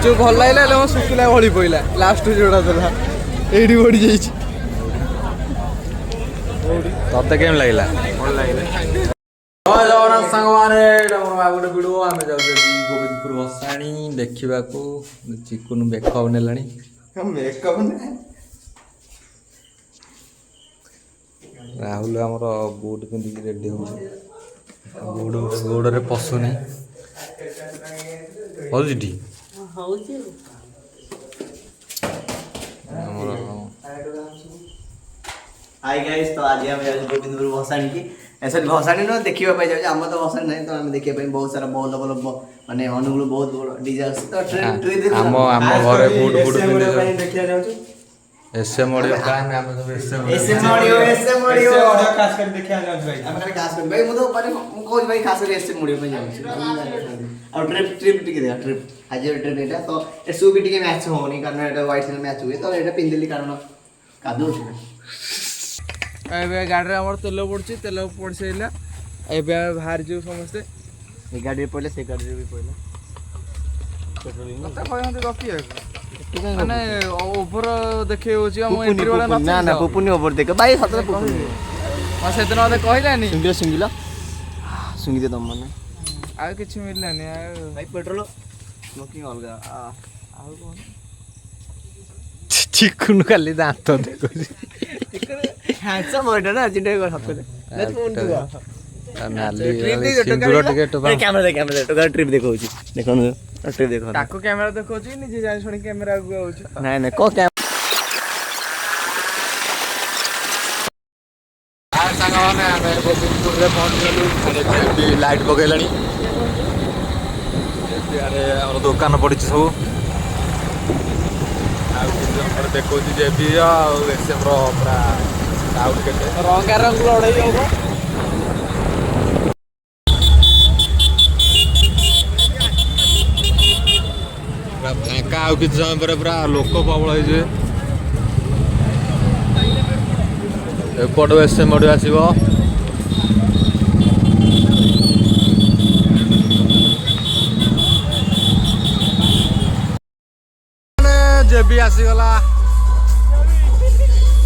गुपचुप भल लगे मो शुखिला भली पड़ा लास्ट जोड़ा देला एडी बढ़ी जाइए तते केम लागला भल लागला जय जगन्नाथ सांग माने गोटे भिडियो आम जाऊँ गोविंदपुर भसाणी देखा चिकुन मेकअप नेलानी राहुल आमर बुट पिंधिक रेडी हो गोड़े पशुनी हजी हाय गाइस तो आज हम गोविंदपुर भसाणी की ऐसे भसाणी न देखिबा पाई जाउ हम तो भसाणी नहीं तो हम देखिबा पाई बहुत सारा बहुत बल माने अनुकूल बहुत डीजे तो ट्रेन हम घरे बुट बुट पिंधि देखिया जाउ एसएम ऑडियो कान हम सब एसएम ऑडियो खास कर देखिया जाउ भाई हम खास कर भाई मु तो पारे मु कोच भाई खास कर एसएम ऑडियो पे जाउ और ट्रिप टिके देखा ट्रिप आज ट्रिप एटा तो ए सु भी टिके मैच होनी कारण एटा व्हाइट सेल मैच हुए तो एटा पिंदिली कारण कादो छ ए गाड़ी आम तेल पड़ी तेल पड़ सारा ए बाहर जाऊ समस्ते ए गाड़ी पड़े से गाड़ी भी पड़े मत कहते गपी माने ओवर देखे एंट्री वाला ना ना पुपुनी ओवर देख भाई सतरे पुपुनी से दिन मत कहलानी सुंगिला सुंगी दे तुम माने आ किछि मिललानी भाई पेट्रोल स्मोकिंग अलगा आ कोन चिकुन खाली दांत देखो हैंडसम होइडा ना जिंदे को सतरे लेट्स फोन दुआ नाली सिंदूर टिके टोपा कैमरा तो ट्रिप देखो छी देखो ट्रिप देखो ताको कैमरा देखो छी निजे जाय सुनी कैमरा आगु आउछ नहीं नहीं को कैमरा सांग माने आमे गोविंदपुर रे पहुंच गेलु लाइट पकेलानी यारे और दुकान पड़ी सब देखो जेबी एसएम पूरा आउट के रंग लड़ाई होगा फाँका आउ कि समय पर पूरा लोक प्रबल होपट एसएम ऑडियो आसो जेबी आसीगला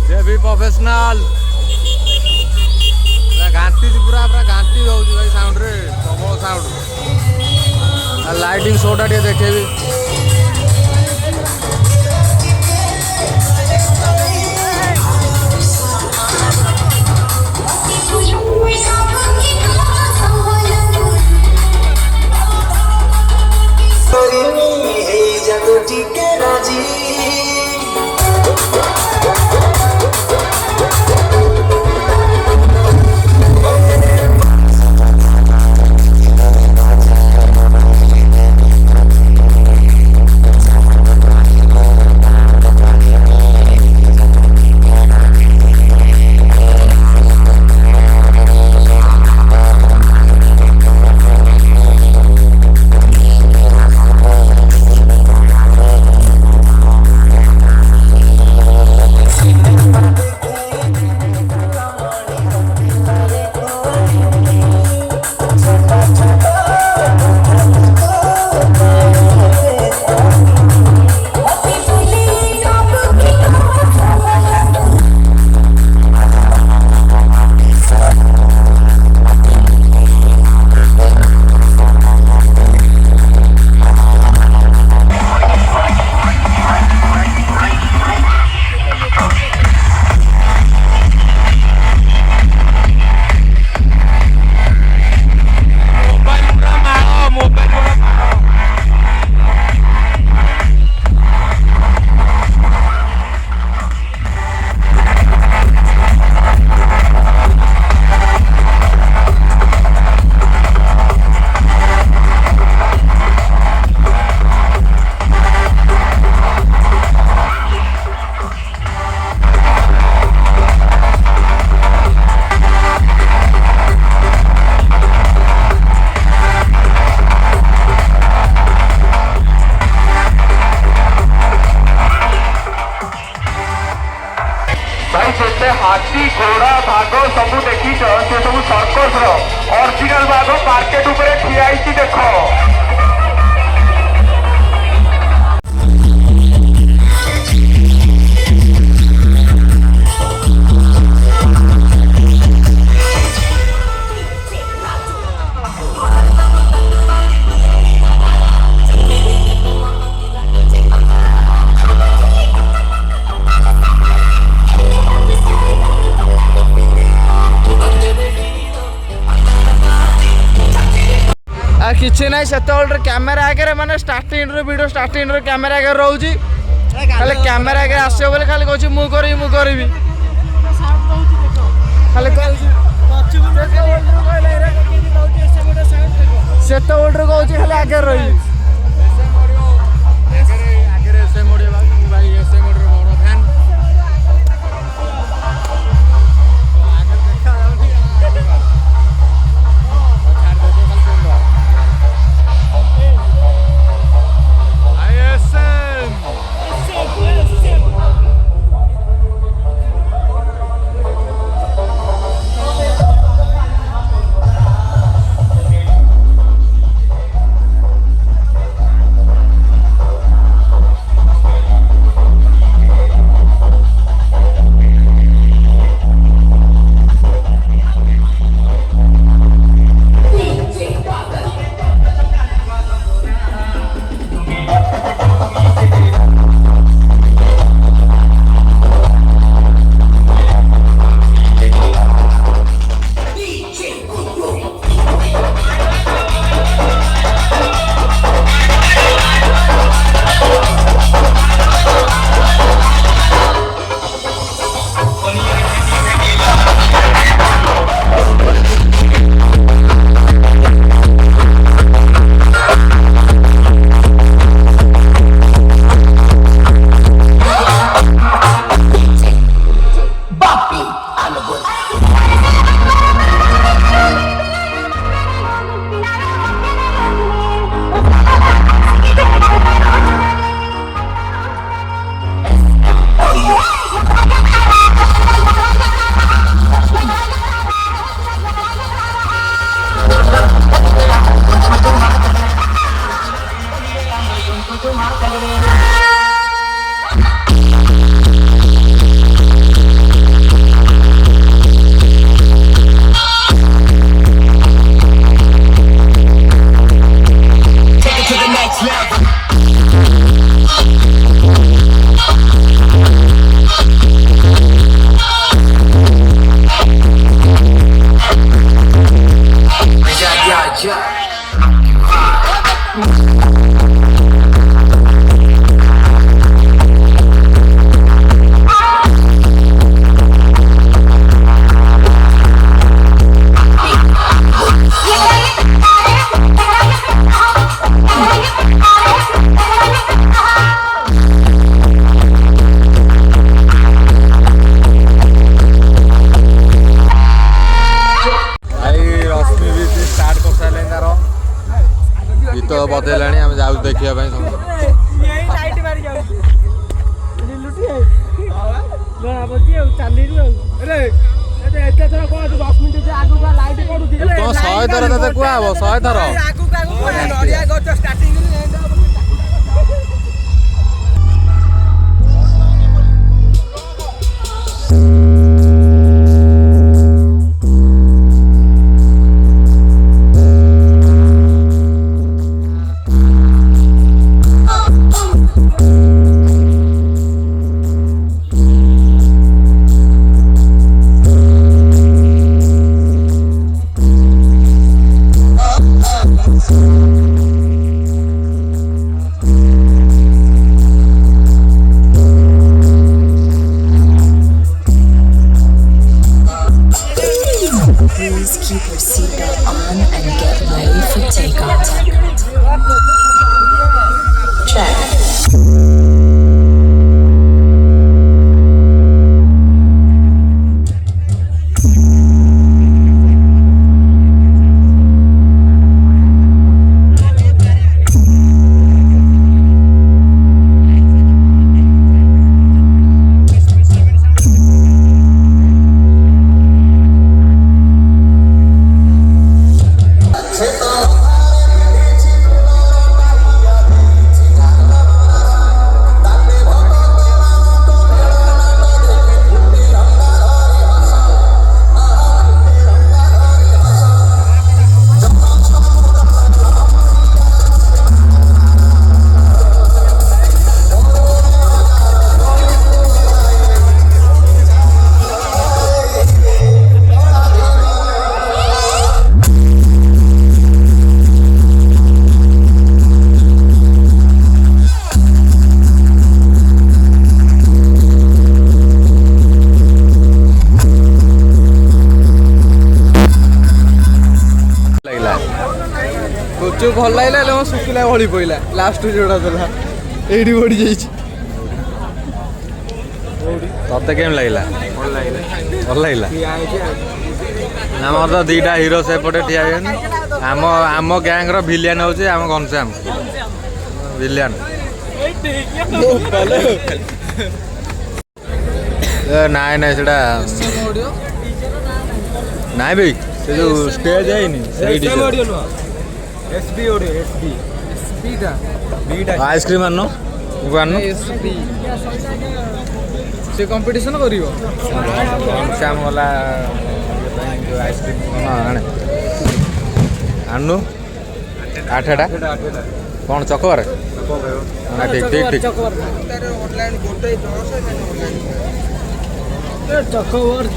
जेबी प्रोफेशनल घाटी पूरा पूरा घाटी हो भाई साउंड रे प्रबल साउंड लाइटिंग शोटा टे देखेबी किसी ना से कैमेरा आगे मैंने स्टार्टिंग वीडियो स्टार्टिंग कैमेरा आगे रोचे खाली कैमेरा आगे आसो बोले खाली कह मु करी से तो कहूँ खाली आगे रही गीत बदला आम जाऊ देखा शहे थर ते कहब 100 थर Please keep your seatbelt on and get ready for takeoff. Check. ଗୁଚୁ ଭଲ ଲାଗିଲା ହେଲେ ମୋ ଶୁଖିଲା ଭଳି ପଇଲା ଲାଷ୍ଟ ଯୋଉଟା ଦେଲା ଏଇଠି ବଢି ଯାଇଛି। ତତେ କେମିତି ଲାଗିଲା? ଭଲ ଲାଗିଲା। ଆମର ତ ଦିଟା ହିରୋ ସେପଟେ ଠିଆ ହେଇଛନ୍ତି। ଆମ ଗ୍ୟାଙ୍ଗର ଭିଲିଆନ ହଉଛି ଆମ ଘନଶ୍ୟାମ ଭିଲିଆନ। ନାଇଁ ନାଇଁ ସେଟା ନାଇଁ ଭାଇ ସେ ଯୋଉ ଷ୍ଟେଜ ହେଇନି ସେଇଠି ଆଇସ୍କ୍ରିମ ଆଣନ ଆଣନ ସେ କମ୍ପିଟିସନ କରିବ। ଘନଶ୍ୟାମ ଗଲା ଆଇସ୍କ୍ରିମ ଆଣେ ଆଣନୁ 8ଟା କ'ଣ ଚକବାର? ଠିକ ଠିକ ଠିକ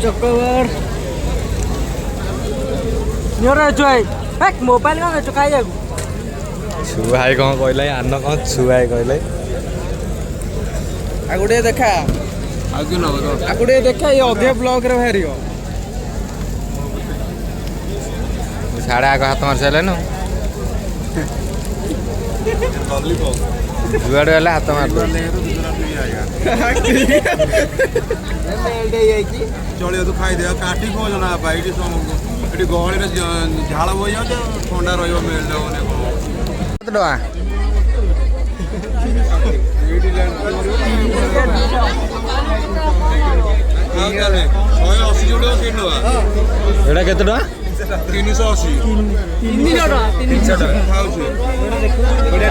ଚକବାର ମୋବାଇଲ କ'ଣ ଖାଇବାକୁ ଛୁଆଇ କ'ଣ କହିଲା ଆନ କ'ଣ ଛୁଆଇ କହିଲେ ଆକୁ ଟିକେ ଦେଖା ଆକୁ ଟିକେ ଦେଖା ଇଏ ଅଧିକ ବ୍ଲକରେ ବାହାରିବ। ସାଢ଼େ ଆଗ ହାତ ମାରି ସାରିଲେନ ଯୁଆଡ଼େ ହେଲେ ହାତ ମାରି ଚଳିବ ତୁ ଖାଇଦେବା କାଟି କଣ ଜଣା ଏଠି ଏଠି ଗହଳିରେ ଝାଳ ବହି ଯାଉଛି ଥଣ୍ଡା ରହିବ ମେଲ୍ ଯାଉନି କେତେ ଟଙ୍କା? ଏଇଟା କେତେ ଟଙ୍କା? 380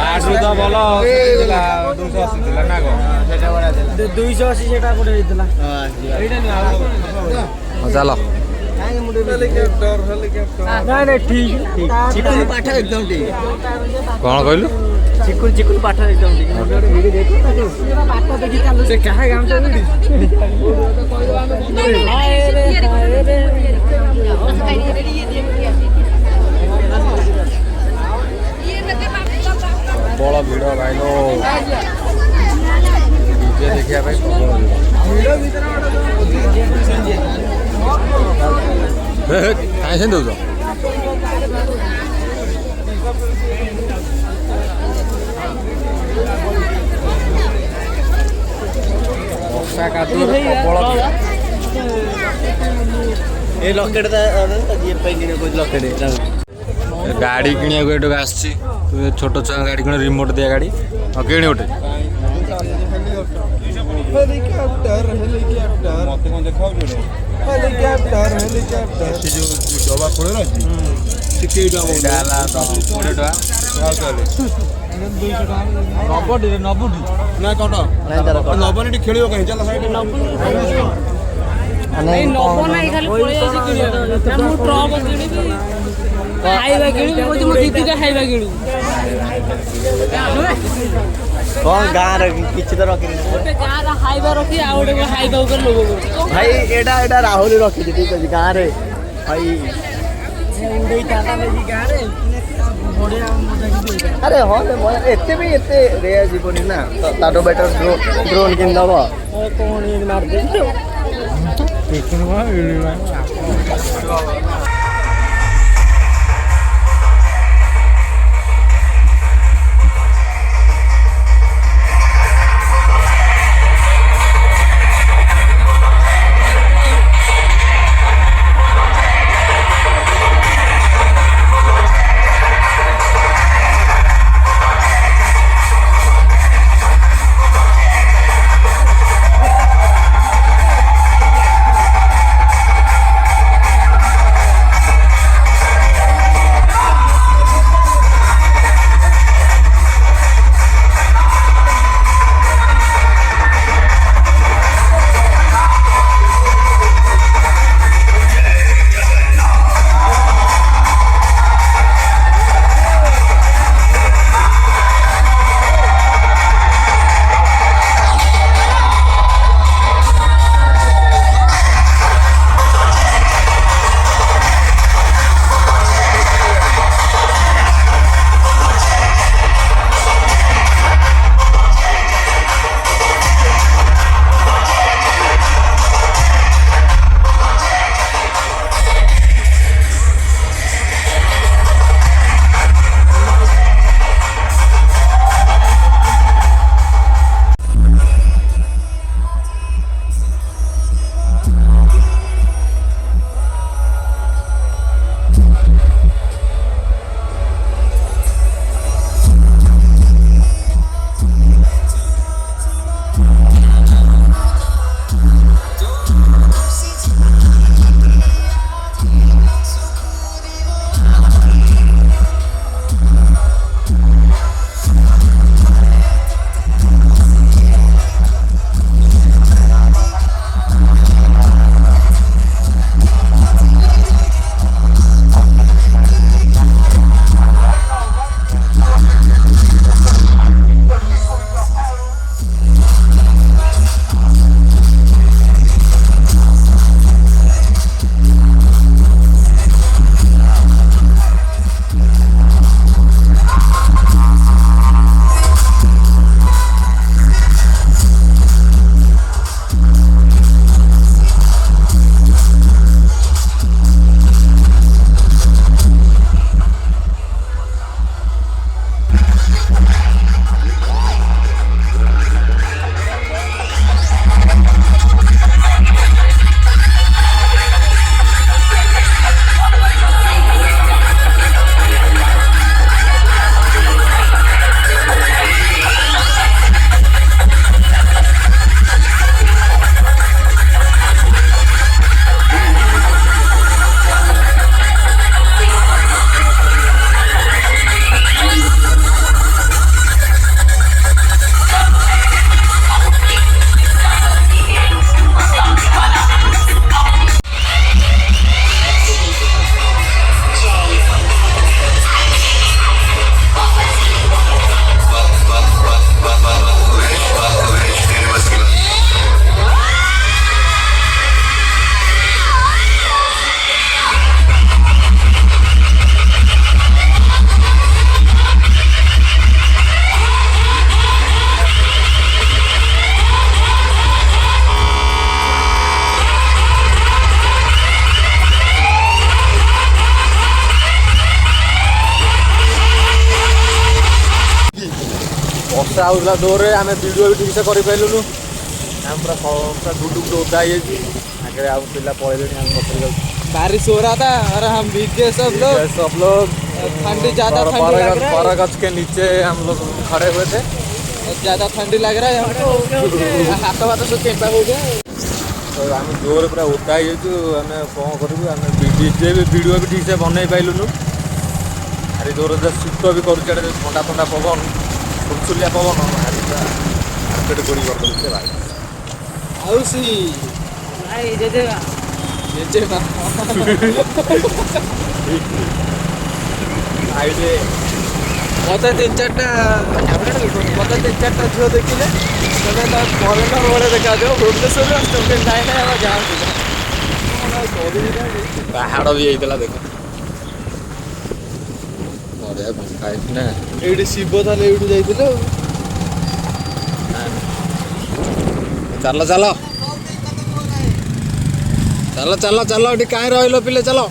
ଆଠରୁ ତ ଭଲ 280 ଥିଲା ନା କ'ଣ? 280 ସେଟା ଗୋଟେ ହେଇଥିଲା। ଚାଲ ଚିକୁନ ପାଠ ଏକଦମ ଠିକ। କ'ଣ କହିଲୁ? ଚିକୁନ ପାଠ ଏକଦମ ଠିକ। ସେ କାହା ଗାମୁଛା ପ୍ରବଳ ଭିଡ଼ ଭାଇଲୋ ଡିଜେ ଦେଖିବା ପାଇଁ ପ୍ରବଳ ଭିଡ଼। କାହିଁ ସେମିତି ଦେଉଛ? ବର୍ଷା କାଦୁଅରେ ପ୍ରବଳ ଏ ଲକେଟ ଲକେଟ ଗାଡ଼ି କିଣିବାକୁ ଏଠୁ ଆସିଛି। ଛୋଟ ଛୁଆ ଗାଡ଼ି କିଣ ରିମୋଟ ଦିଆ ଗାଡ଼ି ହଁ କିଣି ଗୋଟେ ମତେ କଣ ଦେଖାଉଛି ସେ ଯୋଉ ଡବା ଖୋଳରେ ଅଛି ଟିକେ ଏଇଟା ହେଲା 20 ଟଙ୍କା ନବୁଟି ନା କଟ ନବନି ଟିକେ ଖେଳିବ କାହିଁ ଚାଲ ସାଇଡ୍ ଖାଇବା କିଣିବି କହୁଛି ମୋ ଦିଦିଟା ଖାଇବା କିଣିବି କଣ ଗାଁରେ କିଛି ତ ରଖିନି ଗୋଟେ ଗାଁର ଖାଇବା ରଖି ଆଉ ଗୋଟେ ଖାଇବା ଉପରେ ଲୋକ କରୁଛି ଭାଇ ଏଇଟା ରାହୁଲ ରଖିଛି ଠିକ ଅଛି ଗାଁରେ ଭାଇ ଆରେ ହଁ ଏତେ ବି ଏତେ ରେୟାର ଯିବନି ନା ତାଠୁ ବେଟର ଡ୍ରୋନ୍ କିଣିଦବ କଣ ମାରିଦେବି ବର୍ଷା ହେଉଥିଲା ଜୋରରେ ଆମେ ଭିଡ଼ିଓ ବି ଠିକ୍ ସେ କରିପାରିଲୁନୁ ଆମେ ପୁରା ଗୁଡୁ ଓଦା ହେଇଯାଇଛି ଆଗରେ ଆଉ ପିଲା पळेलेनी हम पकड़ गए बारिश हो रहा था और हम भीग गए सब लोग ठंडी ज़्यादा ठंडी लग रहा है बरगछ के नीचे हम लोग खड़े हुए थे ज़्यादा ठंडी लग रहा है हमको हाथ वाथ सब केंपा हो गया तो आम जोर पूरा ओदा हो आम कौन करूँ आम डीजे भी वीडियो भी ठीक से बनई पाइलुनु अरे जोर शीत भी करुचे ठंडा ठंडा पवन सुलसुलिया पवन भारी पेट गोड़ी कर भाई आउसी भाई जेजेबा आईडे मत 3-4टा झील देखिले फरेनर भाई देखा भुवनेश्वर पहाड़ भी होता देख बढ़िया फांका ना ये शिव ताले ये जाइए चलो चलो चलो चलो चलो ये कहीं रही पिले चलो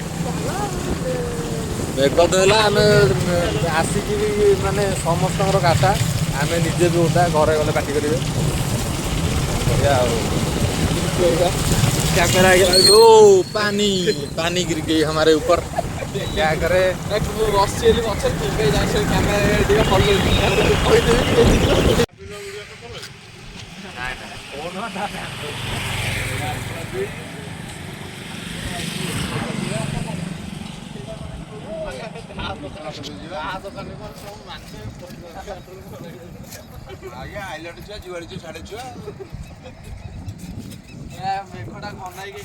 मेघ तो है आम आसिक मानने समस्त काटा आम निजे भी ओदा घरे गले पार्टी करेंगे कैमरा ओ पानी पानी गिर गई हमारे ऊपर क्या करे रसी ଆଜ୍ଞା ଆଇଲଟ ଛୁଆ ଯୁଆଡେ ଛୁଆ ସାଢେ ଛୁଆ ମେଘଟା ଘନାଇକି